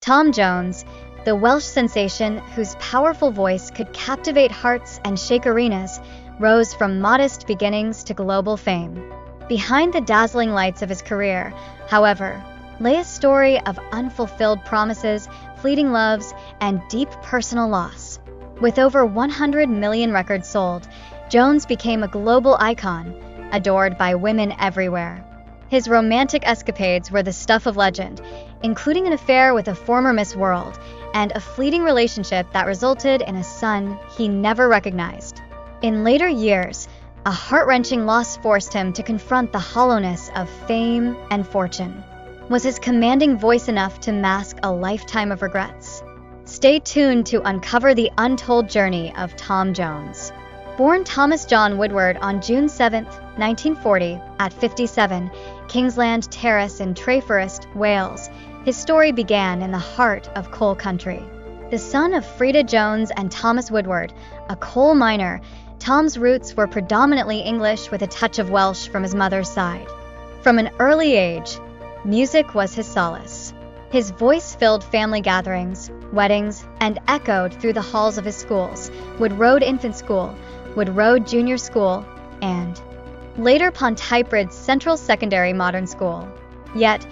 Tom Jones, the Welsh sensation whose powerful voice could captivate hearts and shake arenas, rose from modest beginnings to global fame. Behind the dazzling lights of his career, however, lay a story of unfulfilled promises, fleeting loves, and deep personal loss. With over 100 million records sold, Jones became a global icon, adored by women everywhere. His romantic escapades were the stuff of legend, including an affair with a former Miss World and a fleeting relationship that resulted in a son he never recognized. In later years, a heart-wrenching loss forced him to confront the hollowness of fame and fortune. Was his commanding voice enough to mask a lifetime of regrets? Stay tuned to uncover the untold journey of Tom Jones. Born Thomas John Woodward on June 7, 1940, at 57 Kingsland Terrace in Treforest, Wales, his story began in the heart of coal country. The son of Freda Jones and Thomas Woodward, a coal miner, Tom's roots were predominantly English with a touch of Welsh from his mother's side. From an early age, music was his solace. His voice filled family gatherings, weddings, and echoed through the halls of his schools, Wood Road Infant School, Wood Road Junior School, and later Pontypridd Central Secondary Modern School. Yet,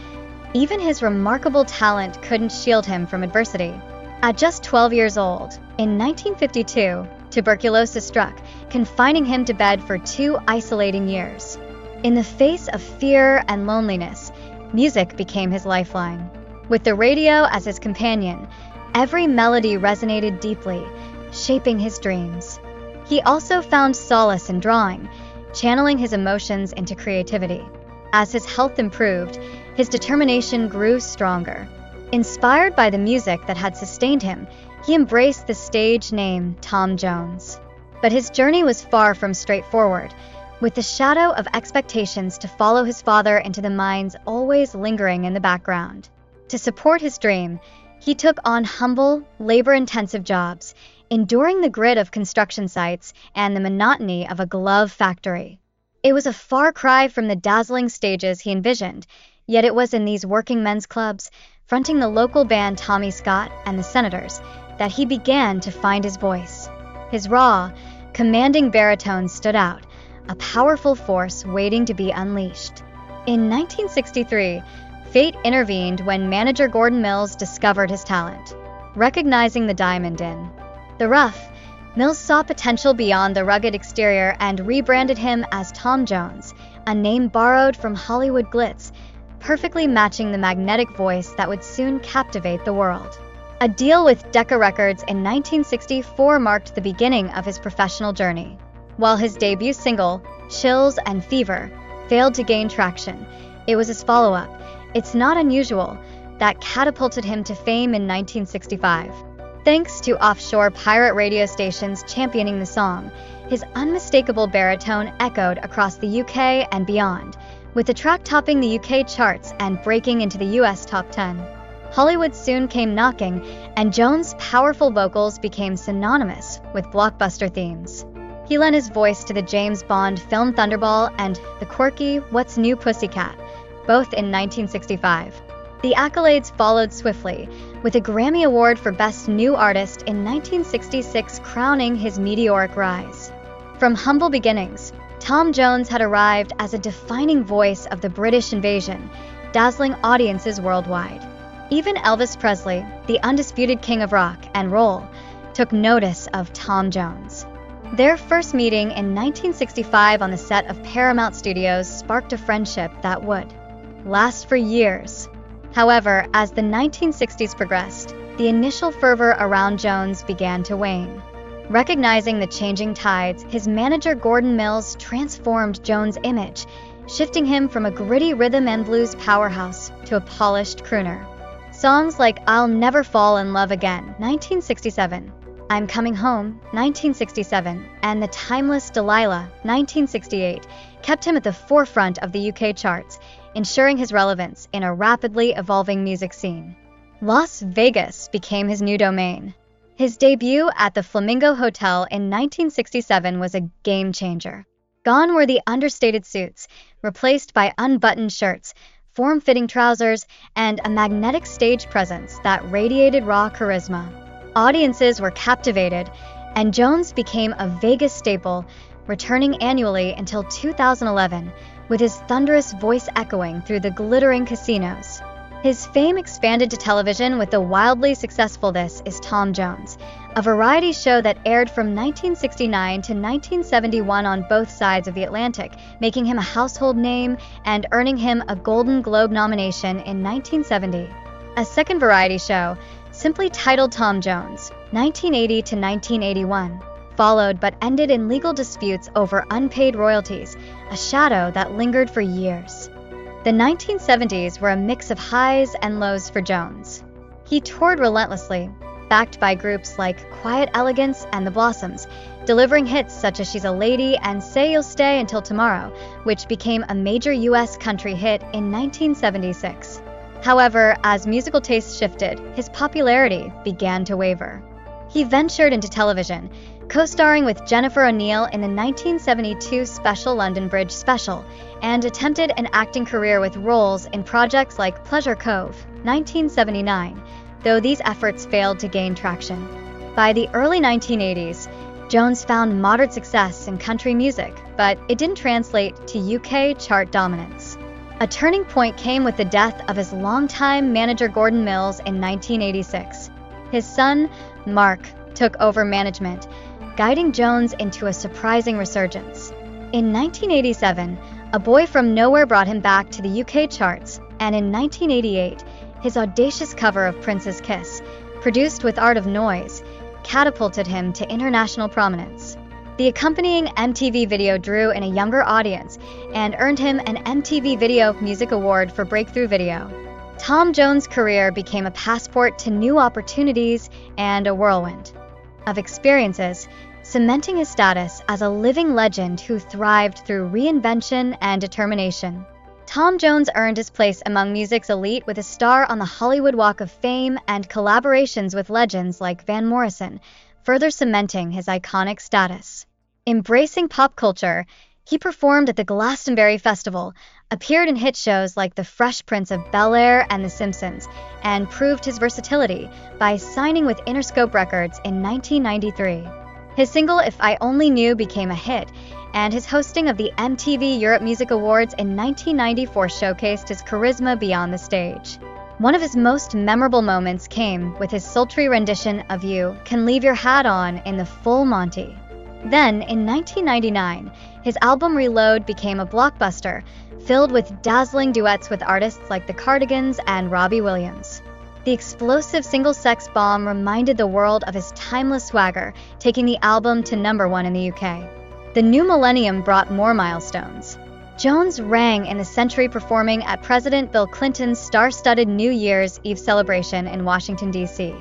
even his remarkable talent couldn't shield him from adversity. At just 12 years old, in 1952, tuberculosis struck, confining him to bed for 2 isolating years. In the face of fear and loneliness, music became his lifeline. With the radio as his companion, every melody resonated deeply, shaping his dreams. He also found solace in drawing, channeling his emotions into creativity. As his health improved, his determination grew stronger. Inspired by the music that had sustained him, he embraced the stage name Tom Jones. But his journey was far from straightforward, with the shadow of expectations to follow his father into the mines always lingering in the background. To support his dream, he took on humble, labor-intensive jobs, enduring the grit of construction sites and the monotony of a glove factory. It was a far cry from the dazzling stages he envisioned, yet it was in these working men's clubs, fronting the local band Tommy Scott and the Senators, that he began to find his voice. His raw, commanding baritone stood out, a powerful force waiting to be unleashed. In 1963, fate intervened when manager Gordon Mills discovered his talent. Recognizing the diamond in the rough, Mills saw potential beyond the rugged exterior and rebranded him as Tom Jones, a name borrowed from Hollywood glitz, perfectly matching the magnetic voice that would soon captivate the world. A deal with Decca Records in 1964 marked the beginning of his professional journey. While his debut single, Chills and Fever, failed to gain traction, it was his follow-up, It's Not Unusual, that catapulted him to fame in 1965. Thanks to offshore pirate radio stations championing the song, his unmistakable baritone echoed across the UK and beyond, with the track topping the UK charts and breaking into the US top 10. Hollywood soon came knocking, and Jones' powerful vocals became synonymous with blockbuster themes. He lent his voice to the James Bond film Thunderball and the quirky What's New Pussycat, both in 1965. The accolades followed swiftly, with a Grammy Award for Best New Artist in 1966 crowning his meteoric rise. From humble beginnings, Tom Jones had arrived as a defining voice of the British invasion, dazzling audiences worldwide. Even Elvis Presley, the undisputed king of rock and roll, took notice of Tom Jones. Their first meeting in 1965 on the set of Paramount Studios sparked a friendship that would last for years. However, as the 1960s progressed, the initial fervor around Jones began to wane. Recognizing the changing tides, his manager Gordon Mills transformed Jones' image, shifting him from a gritty rhythm and blues powerhouse to a polished crooner. Songs like I'll Never Fall in Love Again, 1967, I'm Coming Home, 1967, and the timeless Delilah, 1968, kept him at the forefront of the UK charts, ensuring his relevance in a rapidly evolving music scene. Las Vegas became his new domain. His debut at the Flamingo Hotel in 1967 was a game changer. Gone were the understated suits, replaced by unbuttoned shirts, form-fitting trousers, and a magnetic stage presence that radiated raw charisma. Audiences were captivated, and Jones became a Vegas staple, returning annually until 2011, with his thunderous voice echoing through the glittering casinos. His fame expanded to television with the wildly successful This Is Tom Jones, a variety show that aired from 1969 to 1971 on both sides of the Atlantic, making him a household name and earning him a Golden Globe nomination in 1970. A second variety show, simply titled Tom Jones, 1980 to 1981, followed but ended in legal disputes over unpaid royalties, a shadow that lingered for years. The 1970s were a mix of highs and lows for Jones. He toured relentlessly, backed by groups like Quiet Elegance and The Blossoms, delivering hits such as She's a Lady and Say You'll Stay Until Tomorrow, which became a major U.S. country hit in 1976. However, as musical tastes shifted, his popularity began to waver. He ventured into television, co-starring with Jennifer O'Neill in the 1972 special London Bridge special, and attempted an acting career with roles in projects like Pleasure Cove, 1979, though these efforts failed to gain traction. By the early 1980s, Jones found moderate success in country music, but it didn't translate to UK chart dominance. A turning point came with the death of his longtime manager Gordon Mills in 1986. His son, Mark, took over management, guiding Jones into a surprising resurgence. In 1987, A Boy From Nowhere brought him back to the UK charts, and in 1988, his audacious cover of Prince's Kiss, produced with Art of Noise, catapulted him to international prominence. The accompanying MTV video drew in a younger audience and earned him an MTV Video Music Award for Breakthrough Video. Tom Jones' career became a passport to new opportunities and a whirlwind of experiences, cementing his status as a living legend who thrived through reinvention and determination. Tom Jones earned his place among music's elite with a star on the Hollywood Walk of Fame and collaborations with legends like Van Morrison, further cementing his iconic status. Embracing pop culture, he performed at the Glastonbury Festival, appeared in hit shows like The Fresh Prince of Bel-Air and The Simpsons, and proved his versatility by signing with Interscope Records in 1993. His single If I Only Knew became a hit, and his hosting of the MTV Europe Music Awards in 1994 showcased his charisma beyond the stage. One of his most memorable moments came with his sultry rendition of You Can Leave Your Hat On in the Full Monty. Then, in 1999, his album Reload became a blockbuster, filled with dazzling duets with artists like the Cardigans and Robbie Williams. The explosive single-sex bomb reminded the world of his timeless swagger, taking the album to #1 in the UK. The new millennium brought more milestones. Jones rang in the century performing at President Bill Clinton's star-studded New Year's Eve celebration in Washington, D.C.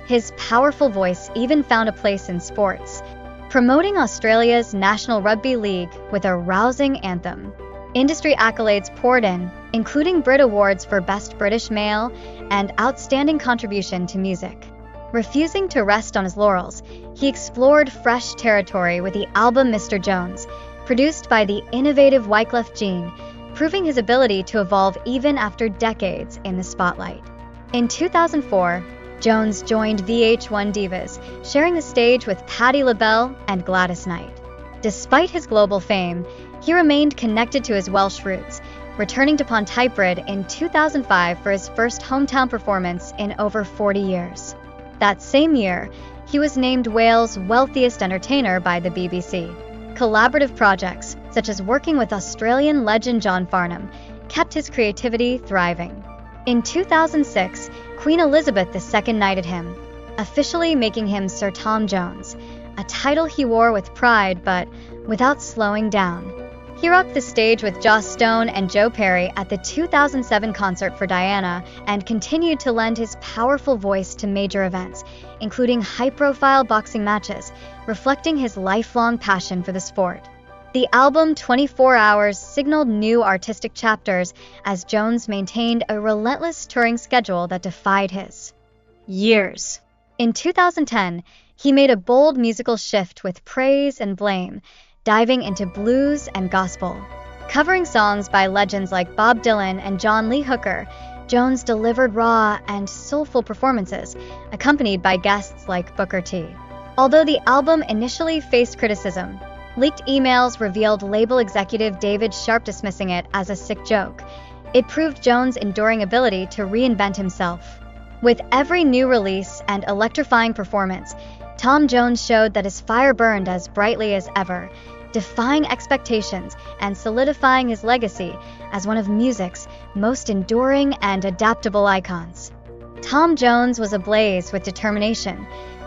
His powerful voice even found a place in sports, promoting Australia's National Rugby League with a rousing anthem. Industry accolades poured in, including Brit Awards for Best British Male and Outstanding Contribution to Music. Refusing to rest on his laurels, he explored fresh territory with the album Mr. Jones, produced by the innovative Wyclef Jean, proving his ability to evolve even after decades in the spotlight. In 2004, Jones joined VH1 Divas, sharing the stage with Patti LaBelle and Gladys Knight. Despite his global fame, he remained connected to his Welsh roots, returning to Pontypridd in 2005 for his first hometown performance in over 40 years. That same year, he was named Wales' wealthiest entertainer by the BBC. Collaborative projects, such as working with Australian legend John Farnham, kept his creativity thriving. In 2006, Queen Elizabeth II knighted him, officially making him Sir Tom Jones, a title he wore with pride but without slowing down. He rocked the stage with Joss Stone and Joe Perry at the 2007 concert for Diana and continued to lend his powerful voice to major events, including high-profile boxing matches, reflecting his lifelong passion for the sport. The album 24 Hours signaled new artistic chapters as Jones maintained a relentless touring schedule that defied his years. In 2010, he made a bold musical shift with Praise and Blame, diving into blues and gospel. Covering songs by legends like Bob Dylan and John Lee Hooker, Jones delivered raw and soulful performances, accompanied by guests like Booker T. Although the album initially faced criticism, leaked emails revealed label executive David Sharp dismissing it as a sick joke. It proved Jones' enduring ability to reinvent himself. With every new release and electrifying performance, Tom Jones showed that his fire burned as brightly as ever, defying expectations and solidifying his legacy as one of music's most enduring and adaptable icons. Tom Jones was ablaze with determination,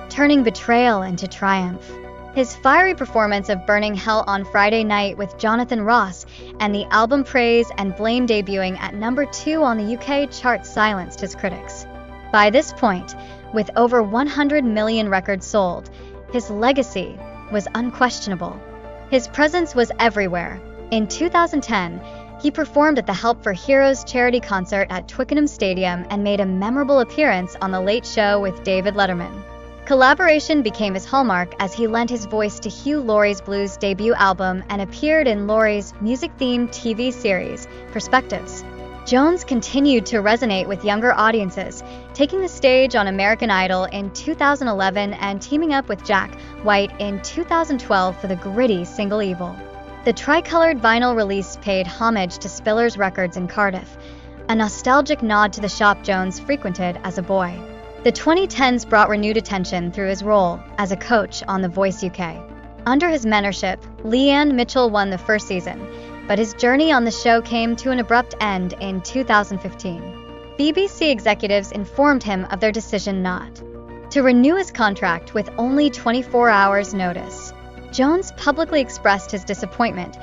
turning betrayal into triumph. His fiery performance of Burning Hell on Friday Night with Jonathan Ross and the album Praise and Blame debuting at number 2 on the UK chart silenced his critics. By this point, with over 100 million records sold, his legacy was unquestionable. His presence was everywhere. In 2010, he performed at the Help for Heroes charity concert at Twickenham Stadium and made a memorable appearance on The Late Show with David Letterman. Collaboration became his hallmark as he lent his voice to Hugh Laurie's blues debut album and appeared in Laurie's music-themed TV series, Perspectives. Jones continued to resonate with younger audiences, taking the stage on American Idol in 2011 and teaming up with Jack White in 2012 for the gritty Single Evil. The tricolored vinyl release paid homage to Spiller's Records in Cardiff, a nostalgic nod to the shop Jones frequented as a boy. The 2010s brought renewed attention through his role as a coach on The Voice UK. Under his mentorship, Leanne Mitchell won the first season, but his journey on the show came to an abrupt end in 2015. BBC executives informed him of their decision not to renew his contract with only 24 hours' notice. Jones publicly expressed his disappointment,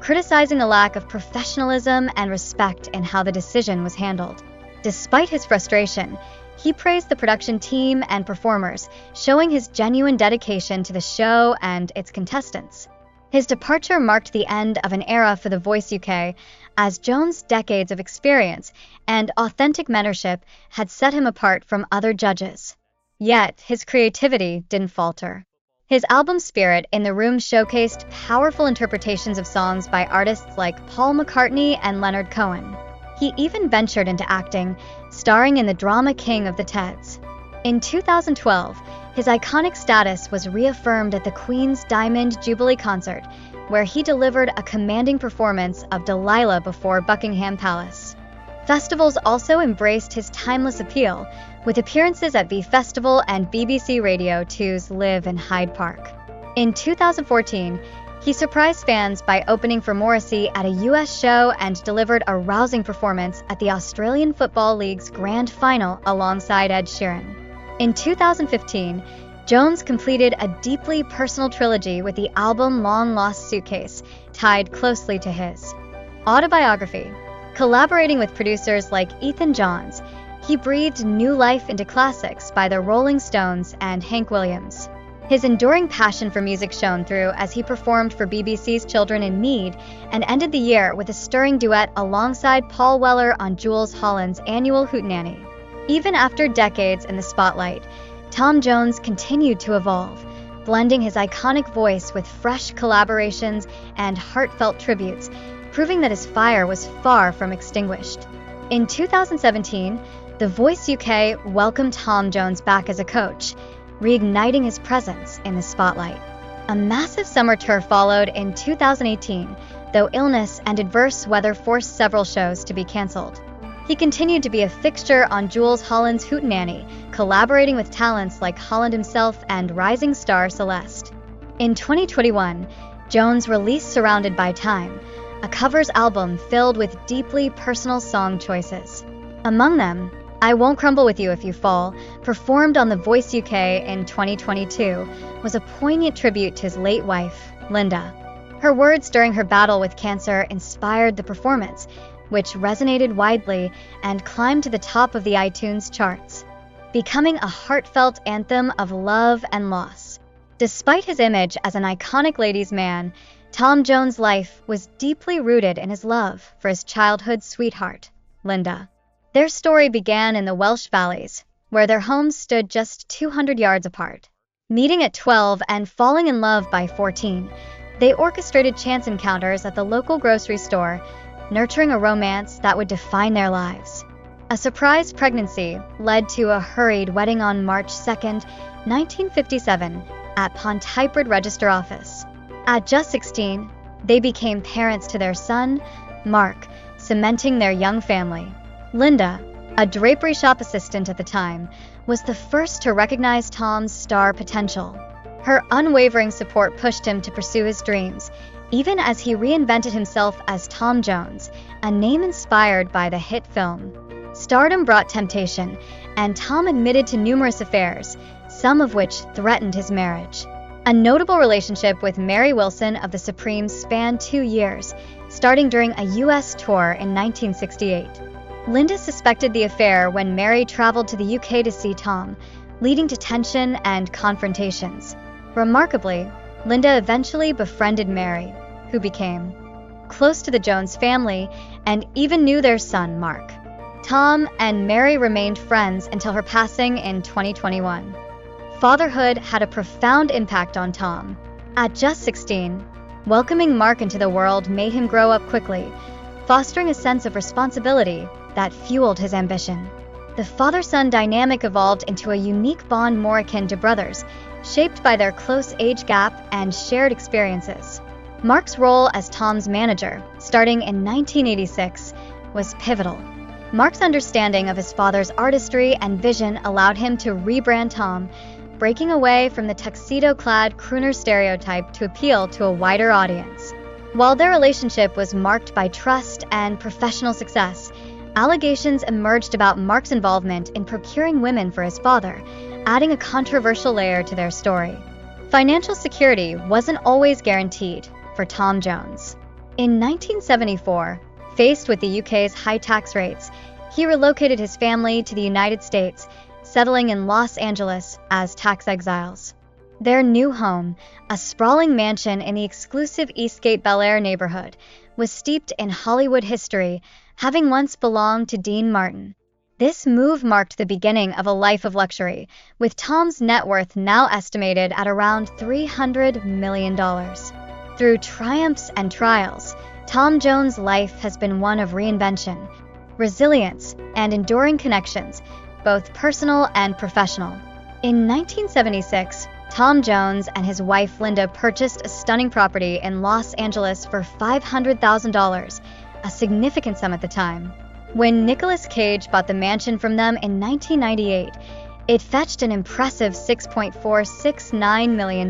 criticizing a lack of professionalism and respect in how the decision was handled. Despite his frustration, he praised the production team and performers, showing his genuine dedication to the show and its contestants. His departure marked the end of an era for The Voice UK, as Jones' decades of experience and authentic mentorship had set him apart from other judges. Yet, his creativity didn't falter. His album Spirit in the Room showcased powerful interpretations of songs by artists like Paul McCartney and Leonard Cohen. He even ventured into acting, starring in the drama King of the Teds. In 2012, his iconic status was reaffirmed at the Queen's Diamond Jubilee concert, where he delivered a commanding performance of Delilah before Buckingham Palace. Festivals also embraced his timeless appeal, with appearances at the Festival and BBC Radio 2's Live in Hyde Park. In 2014, he surprised fans by opening for Morrissey at a US show and delivered a rousing performance at the Australian Football League's Grand Final alongside Ed Sheeran. In 2015, Jones completed a deeply personal trilogy with the album Long Lost Suitcase, tied closely to his autobiography. Collaborating with producers like Ethan Johns, he breathed new life into classics by the Rolling Stones and Hank Williams. His enduring passion for music shone through as he performed for BBC's Children in Need and ended the year with a stirring duet alongside Paul Weller on Jools Holland's annual Hootenanny. Even after decades in the spotlight, Tom Jones continued to evolve, blending his iconic voice with fresh collaborations and heartfelt tributes, proving that his fire was far from extinguished. In 2017, The Voice UK welcomed Tom Jones back as a coach, reigniting his presence in the spotlight. A massive summer tour followed in 2018, though illness and adverse weather forced several shows to be cancelled. He continued to be a fixture on Jools Holland's Hootenanny, collaborating with talents like Holland himself and rising star Celeste. In 2021, Jones released Surrounded by Time, a covers album filled with deeply personal song choices. Among them, I Won't Crumble With You If You Fall, performed on The Voice UK in 2022, was a poignant tribute to his late wife, Linda. Her words during her battle with cancer inspired the performance, which resonated widely and climbed to the top of the iTunes charts, becoming a heartfelt anthem of love and loss. Despite his image as an iconic ladies' man, Tom Jones' life was deeply rooted in his love for his childhood sweetheart, Linda. Their story began in the Welsh valleys, where their homes stood just 200 yards apart. Meeting at 12 and falling in love by 14, They orchestrated chance encounters at the local grocery store, nurturing a romance that would define their lives. A surprise pregnancy led to a hurried wedding on March 2nd, 1957, at Pontypridd Register Office. At just 16, they became parents to their son, Mark, cementing their young family. Linda, a drapery shop assistant at the time, was the first to recognize Tom's star potential. Her unwavering support pushed him to pursue his dreams, even as he reinvented himself as Tom Jones, a name inspired by the hit film. Stardom brought temptation, and Tom admitted to numerous affairs, some of which threatened his marriage. A notable relationship with Mary Wilson of the Supremes spanned 2 years, starting during a U.S. tour in 1968. Linda suspected the affair when Mary traveled to the UK to see Tom, leading to tension and confrontations. Remarkably, Linda eventually befriended Mary, who became close to the Jones family and even knew their son, Mark. Tom and Mary remained friends until her passing in 2021. Fatherhood had a profound impact on Tom. At just 16, welcoming Mark into the world made him grow up quickly, fostering a sense of responsibility that fueled his ambition. The father-son dynamic evolved into a unique bond more akin to brothers, shaped by their close age gap and shared experiences. Mark's role as Tom's manager, starting in 1986, was pivotal. Mark's understanding of his father's artistry and vision allowed him to rebrand Tom, breaking away from the tuxedo-clad crooner stereotype to appeal to a wider audience. While their relationship was marked by trust and professional success, allegations emerged about Mark's involvement in procuring women for his father, adding a controversial layer to their story. Financial security wasn't always guaranteed for Tom Jones. In 1974, faced with the UK's high tax rates, he relocated his family to the United States, settling in Los Angeles as tax exiles. Their new home, a sprawling mansion in the exclusive Eastgate Bel Air neighborhood, was steeped in Hollywood history, having once belonged to Dean Martin. This move marked the beginning of a life of luxury, with Tom's net worth now estimated at around $300 million. Through triumphs and trials, Tom Jones' life has been one of reinvention, resilience, and enduring connections, both personal and professional. In 1976, Tom Jones and his wife Linda purchased a stunning property in Los Angeles for $500,000, a significant sum at the time. When Nicolas Cage bought the mansion from them in 1998, it fetched an impressive $6.469 million.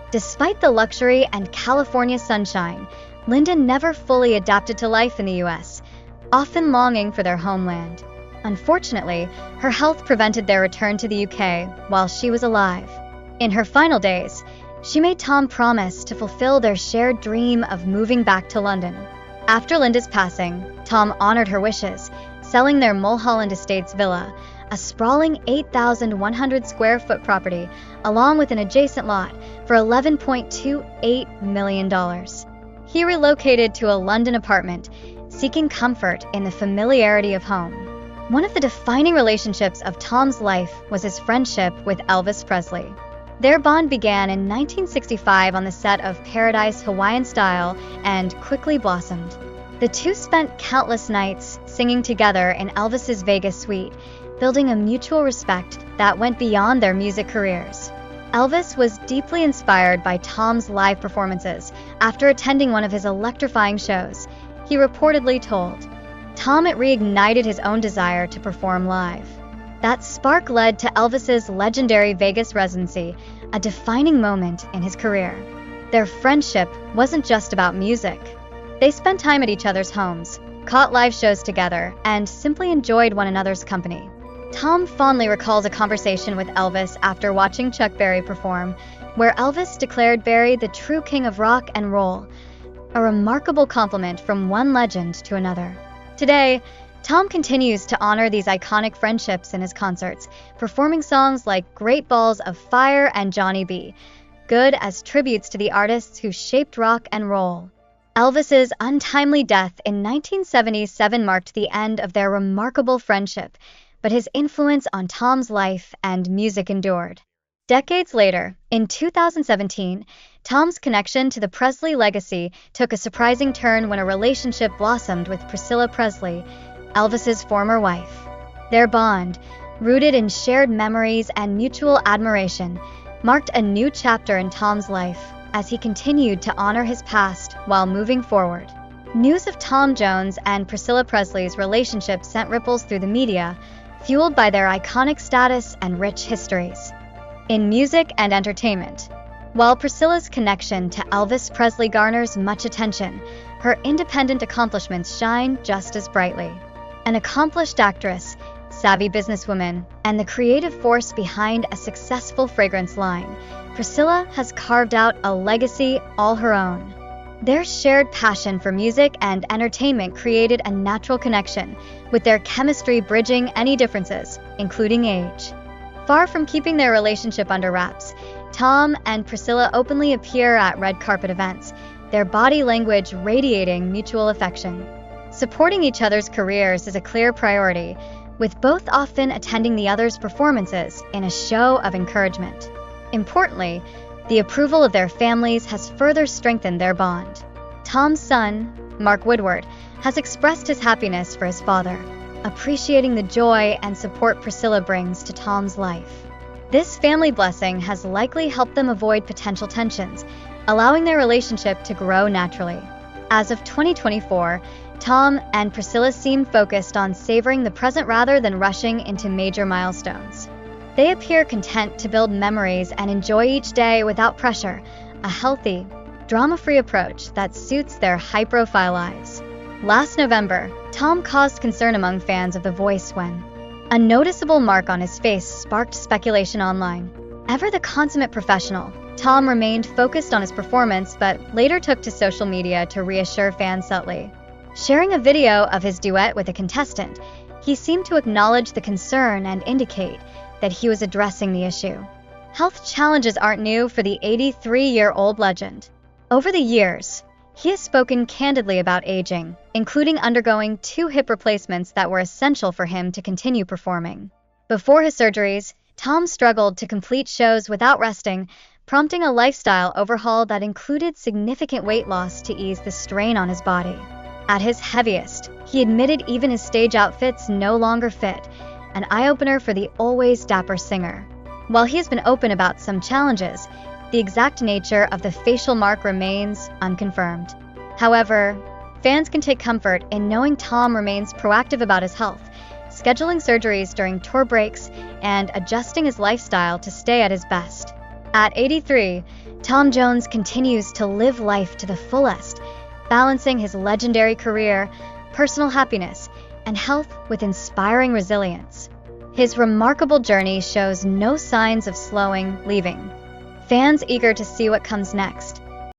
Despite the luxury and California sunshine, Linda never fully adapted to life in the U.S., often longing for their homeland. Unfortunately, her health prevented their return to the UK while she was alive. In her final days, she made Tom promise to fulfill their shared dream of moving back to London. After Linda's passing, Tom honored her wishes, selling their Mulholland Estates villa, a sprawling 8,100 square foot property, along with an adjacent lot, for $11.28 million. He relocated to a London apartment, seeking comfort in the familiarity of home. One of the defining relationships of Tom's life was his friendship with Elvis Presley. Their bond began in 1965 on the set of Paradise Hawaiian Style and quickly blossomed. The two spent countless nights singing together in Elvis's Vegas suite, building a mutual respect that went beyond their music careers. Elvis was deeply inspired by Tom's live performances after attending one of his electrifying shows. He reportedly told, "Tom, it reignited his own desire to perform live." That spark led to Elvis's legendary Vegas residency, a defining moment in his career. Their friendship wasn't just about music. They spent time at each other's homes, caught live shows together, and simply enjoyed one another's company. Tom fondly recalls a conversation with Elvis after watching Chuck Berry perform, where Elvis declared Berry the true king of rock and roll, a remarkable compliment from one legend to another. Today, Tom continues to honor these iconic friendships in his concerts, performing songs like Great Balls of Fire and Johnny B. Good as tributes to the artists who shaped rock and roll. Elvis's untimely death in 1977 marked the end of their remarkable friendship, but his influence on Tom's life and music endured. Decades later, in 2017, Tom's connection to the Presley legacy took a surprising turn when a relationship blossomed with Priscilla Presley, Elvis's former wife. Their bond, rooted in shared memories and mutual admiration, marked a new chapter in Tom's life as he continued to honor his past while moving forward. News of Tom Jones and Priscilla Presley's relationship sent ripples through the media, fueled by their iconic status and rich histories. In music and entertainment, while Priscilla's connection to Elvis Presley garners much attention, her independent accomplishments shine just as brightly. An accomplished actress, savvy businesswoman, and the creative force behind a successful fragrance line, Priscilla has carved out a legacy all her own. Their shared passion for music and entertainment created a natural connection, with their chemistry bridging any differences, including age. Far from keeping their relationship under wraps, Tom and Priscilla openly appear at red carpet events, their body language radiating mutual affection. Supporting each other's careers is a clear priority, with both often attending the other's performances in a show of encouragement. Importantly, the approval of their families has further strengthened their bond. Tom's son, Mark Woodward, has expressed his happiness for his father, appreciating the joy and support Priscilla brings to Tom's life. This family blessing has likely helped them avoid potential tensions, allowing their relationship to grow naturally. As of 2024, Tom and Priscilla seem focused on savoring the present rather than rushing into major milestones. They appear content to build memories and enjoy each day without pressure, a healthy, drama-free approach that suits their high-profile lives. Last November, Tom caused concern among fans of The Voice when a noticeable mark on his face sparked speculation online. Ever the consummate professional, Tom remained focused on his performance but later took to social media to reassure fans subtly. Sharing a video of his duet with a contestant, he seemed to acknowledge the concern and indicate that he was addressing the issue. Health challenges aren't new for the 83-year-old legend. Over the years, he has spoken candidly about aging, including undergoing 2 hip replacements that were essential for him to continue performing. Before his surgeries, Tom struggled to complete shows without resting, prompting a lifestyle overhaul that included significant weight loss to ease the strain on his body. At his heaviest, he admitted even his stage outfits no longer fit, an eye-opener for the always dapper singer. While he has been open about some challenges, the exact nature of the facial mark remains unconfirmed. However, fans can take comfort in knowing Tom remains proactive about his health, scheduling surgeries during tour breaks and adjusting his lifestyle to stay at his best. At 83, Tom Jones continues to live life to the fullest, balancing his legendary career, personal happiness, and health with inspiring resilience. His remarkable journey shows no signs of slowing, leaving fans eager to see what comes next.